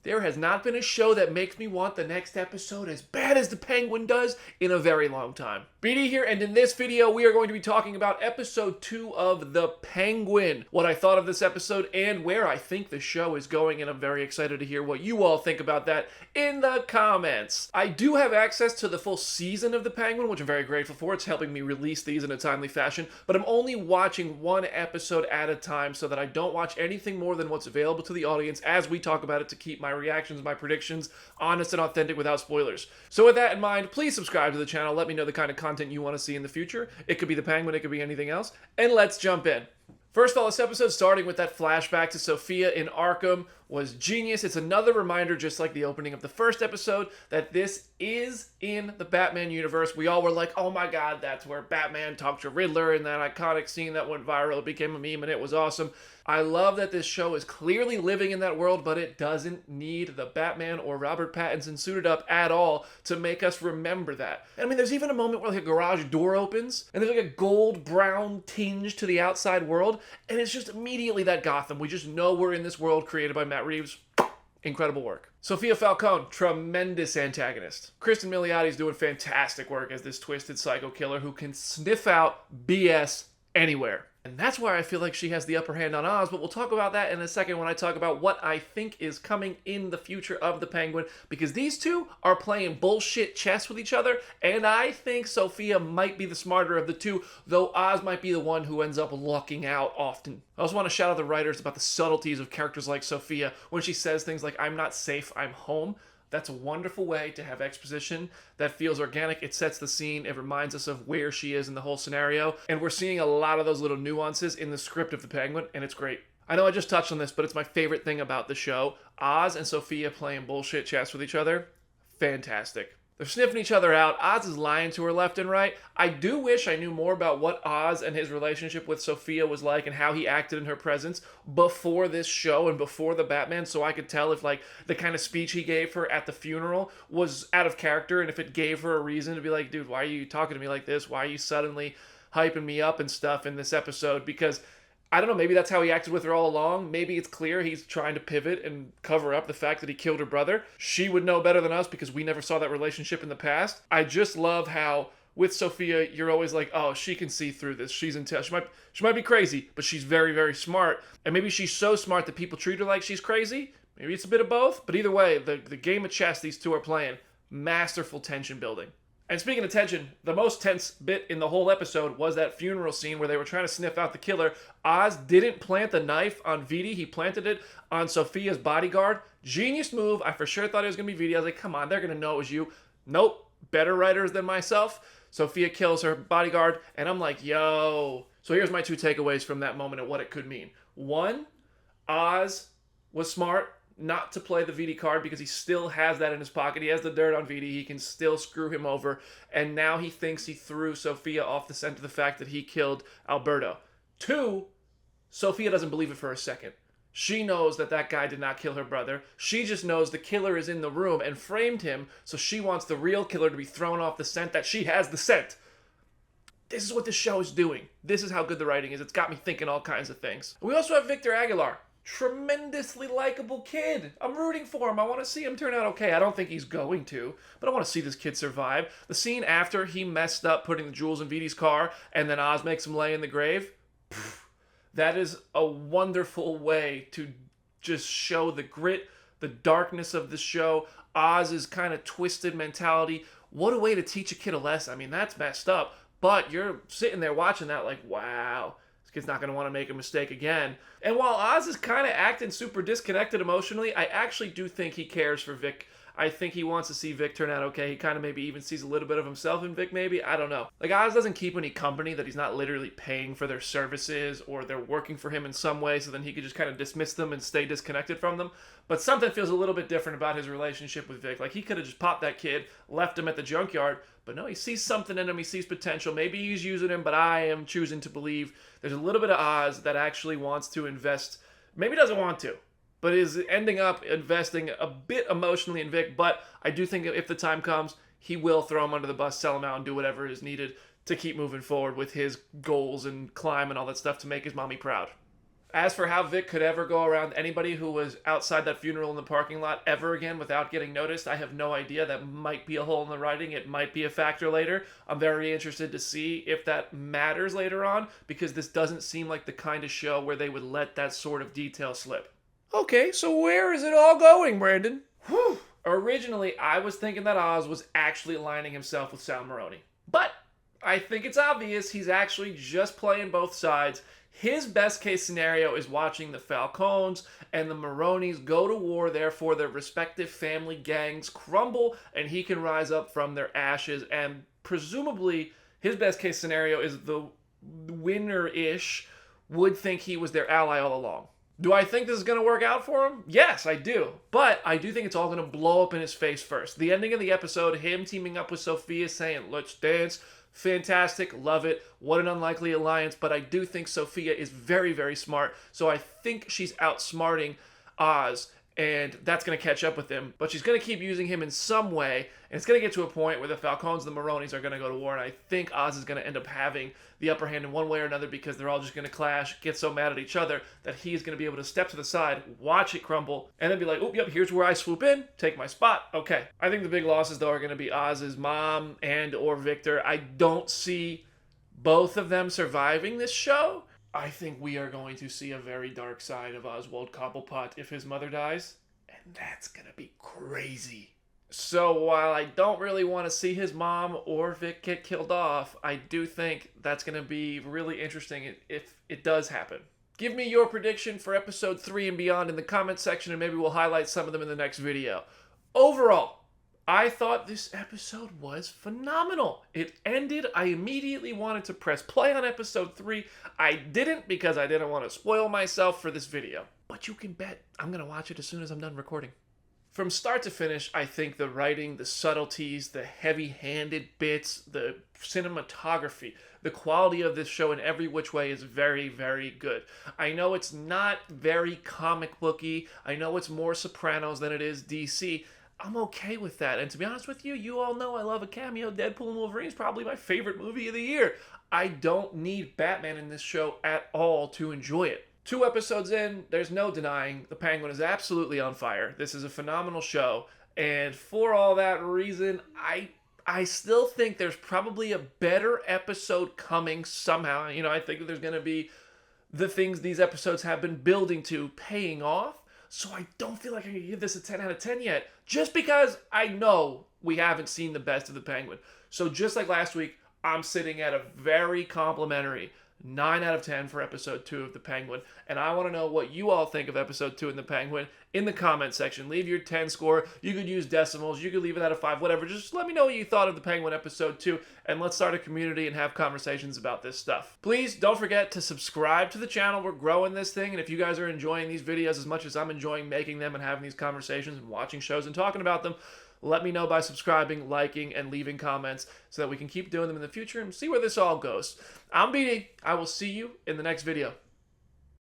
there has not been a show that makes me want the next episode as bad as the Penguin does in a very long time. BD here, and in this video, we are going to be talking about episode 2 of The Penguin, what I thought of this episode, and where I think the show is going, and I'm very excited to hear what you all think about that in the comments. I do have access to the full season of The Penguin, which I'm very grateful for. It's helping me release these in a timely fashion, but I'm only watching one episode at a time so that I don't watch anything more than what's available to the audience as we talk about it, to keep my reactions, my predictions honest and authentic without spoilers. So with that in mind, please subscribe to the channel. Let me know the kind of content you want to see in the future. It could be The Penguin, it could be anything else. And let's jump in. First of all, this episode, starting with that flashback to Sofia in Arkham, was genius. It's another reminder, just like the opening of the first episode, that this is in the Batman universe. We all were like, oh my god, that's where Batman talked to Riddler in that iconic scene that went viral. It became a meme and it was awesome. I love that this show is clearly living in that world, but it doesn't need the Batman or Robert Pattinson suited up at all to make us remember that. I mean, there's even a moment where like a garage door opens and there's like a gold-brown tinge to the outside world, and it's just immediately that Gotham. We just know we're in this world created by Matt Reeves. Incredible work. Sofia Falcone, tremendous antagonist. Kristen Miliotti's doing fantastic work as this twisted psycho killer who can sniff out BS anywhere. And that's why I feel like she has the upper hand on Oz, but we'll talk about that in a second when I talk about what I think is coming in the future of the Penguin, because these two are playing bullshit chess with each other, and I think Sofia might be the smarter of the two, though Oz might be the one who ends up lucking out often. I also want to shout out the writers about the subtleties of characters like Sofia when she says things like, I'm not safe, I'm home. That's a wonderful way to have exposition that feels organic. It sets the scene. It reminds us of where she is in the whole scenario. And we're seeing a lot of those little nuances in the script of The Penguin, and it's great. I know I just touched on this, but it's my favorite thing about the show. Oz and Sofia playing bullshit chess with each other. Fantastic. They're sniffing each other out. Oz is lying to her left and right. I do wish I knew more about what Oz and his relationship with Sofia was like and how he acted in her presence before this show and before the Batman, so I could tell if like the kind of speech he gave her at the funeral was out of character, and if it gave her a reason to be like, dude, why are you talking to me like this? Why are you suddenly hyping me up and stuff in this episode? Because I don't know, maybe that's how he acted with her all along. Maybe it's clear he's trying to pivot and cover up the fact that he killed her brother. She would know better than us because we never saw that relationship in the past. I just love how with Sofia, you're always like, oh, she can see through this. She's in touch. She might be crazy, but she's very, very smart. And maybe she's so smart that people treat her like she's crazy. Maybe it's a bit of both. But either way, the game of chess these two are playing, masterful tension building. And speaking of tension, the most tense bit in the whole episode was that funeral scene where they were trying to sniff out the killer. Oz didn't plant the knife on Vidi. He planted it on Sofia's bodyguard. Genius move. I for sure thought it was going to be Vidi. I was like, come on, they're going to know it was you. Nope. Better writers than myself. Sofia kills her bodyguard, and I'm like, yo. So here's my two takeaways from that moment and what it could mean. One, Oz was smart not to play the Vidi card because he still has that in his pocket. He has the dirt on Vidi. He can still screw him over. And now he thinks he threw Sofia off the scent of the fact that he killed Alberto. Two, Sofia doesn't believe it for a second. She knows that that guy did not kill her brother. She just knows the killer is in the room and framed him, so she wants the real killer to be thrown off the scent that she has the scent. This is what this show is doing. This is how good the writing is. It's got me thinking all kinds of things. We also have Victor Aguilar. Tremendously likable kid. I'm rooting for him. I want to see him turn out okay. I don't think he's going to, but I want to see this kid survive. The scene after he messed up putting the jewels in Vidi's car and then Oz makes him lay in the grave, that is a wonderful way to just show the grit, the darkness of the show, Oz's kind of twisted mentality. What a way to teach a kid a lesson. I mean, that's messed up, but you're sitting there watching that like, wow. This kid's not going to want to make a mistake again. And while Oz is kind of acting super disconnected emotionally, I actually do think he cares for Vic. I think he wants to see Vic turn out okay. He kind of maybe even sees a little bit of himself in Vic, maybe. I don't know. Like, Oz doesn't keep any company that he's not literally paying for their services or they're working for him in some way, so then he could just kind of dismiss them and stay disconnected from them. But something feels a little bit different about his relationship with Vic. Like, he could have just popped that kid, left him at the junkyard, but no, he sees something in him. He sees potential. Maybe he's using him, but I am choosing to believe there's a little bit of Oz that actually wants to invest. Maybe doesn't want to, but is ending up investing a bit emotionally in Vic. But I do think if the time comes, he will throw him under the bus, sell him out, and do whatever is needed to keep moving forward with his goals and climb and all that stuff to make his mommy proud. As for how Vic could ever go around anybody who was outside that funeral in the parking lot ever again without getting noticed, I have no idea. That might be a hole in the writing. It might be a factor later. I'm very interested to see if that matters later on, because this doesn't seem like the kind of show where they would let that sort of detail slip. Okay, so where is it all going, Brandon? Whew. Originally, I was thinking that Oz was actually aligning himself with Sal Maroni. But I think it's obvious he's actually just playing both sides. His best case scenario is watching the Falcones and the Maronis go to war, therefore their respective family gangs crumble, and he can rise up from their ashes. And presumably, his best case scenario is the winner-ish would think he was their ally all along. Do I think this is going to work out for him? Yes, I do. But I do think it's all going to blow up in his face first. The ending of the episode, him teaming up with Sofia saying, "Let's dance." Fantastic, love it. What an unlikely alliance, but I do think Sofia is very, very smart. So I think she's outsmarting Oz, and that's going to catch up with him. But she's going to keep using him in some way, and it's going to get to a point where the Falcones and the Maronis are going to go to war, and I think Oz is going to end up having the upper hand in one way or another, because they're all just going to clash, get so mad at each other that he's going to be able to step to the side, watch it crumble, and then be like, "Oh, yep, here's where I swoop in, take my spot." Okay. I think the big losses, though, are going to be Oz's mom and or Victor. I don't see both of them surviving this show. I think we are going to see a very dark side of Oswald Cobblepot if his mother dies, and that's going to be crazy. So while I don't really want to see his mom or Vic get killed off, I do think that's going to be really interesting if it does happen. Give me your prediction for episode 3 and beyond in the comment section, and maybe we'll highlight some of them in the next video. Overall, I thought this episode was phenomenal. It ended, I immediately wanted to press play on episode 3. I didn't, because I didn't want to spoil myself for this video. But you can bet I'm going to watch it as soon as I'm done recording. From start to finish, I think the writing, the subtleties, the heavy-handed bits, the cinematography, the quality of this show in every which way is very, very good. I know it's not very comic booky. I know it's more Sopranos than it is DC. I'm okay with that. And to be honest with you, you all know I love a cameo. Deadpool and Wolverine is probably my favorite movie of the year. I don't need Batman in this show at all to enjoy it. 2 episodes in, there's no denying the Penguin is absolutely on fire. This is a phenomenal show, and for all that reason, I still think there's probably a better episode coming somehow. You know, I think that there's going to be the things these episodes have been building to paying off, so I don't feel like I can give this a 10 out of 10 yet, just because I know we haven't seen the best of the Penguin. So just like last week, I'm sitting at a very complimentary 9 out of 10 for episode 2 of The Penguin. And I want to know what you all think of episode 2 in The Penguin in the comment section. Leave your 10 score. You could use decimals. You could leave it out of 5, whatever. Just let me know what you thought of The Penguin episode 2, and let's start a community and have conversations about this stuff. Please don't forget to subscribe to the channel. We're growing this thing, and if you guys are enjoying these videos as much as I'm enjoying making them and having these conversations and watching shows and talking about them, let me know by subscribing, liking, and leaving comments so that we can keep doing them in the future and see where this all goes. I'm BD. I will see you in the next video.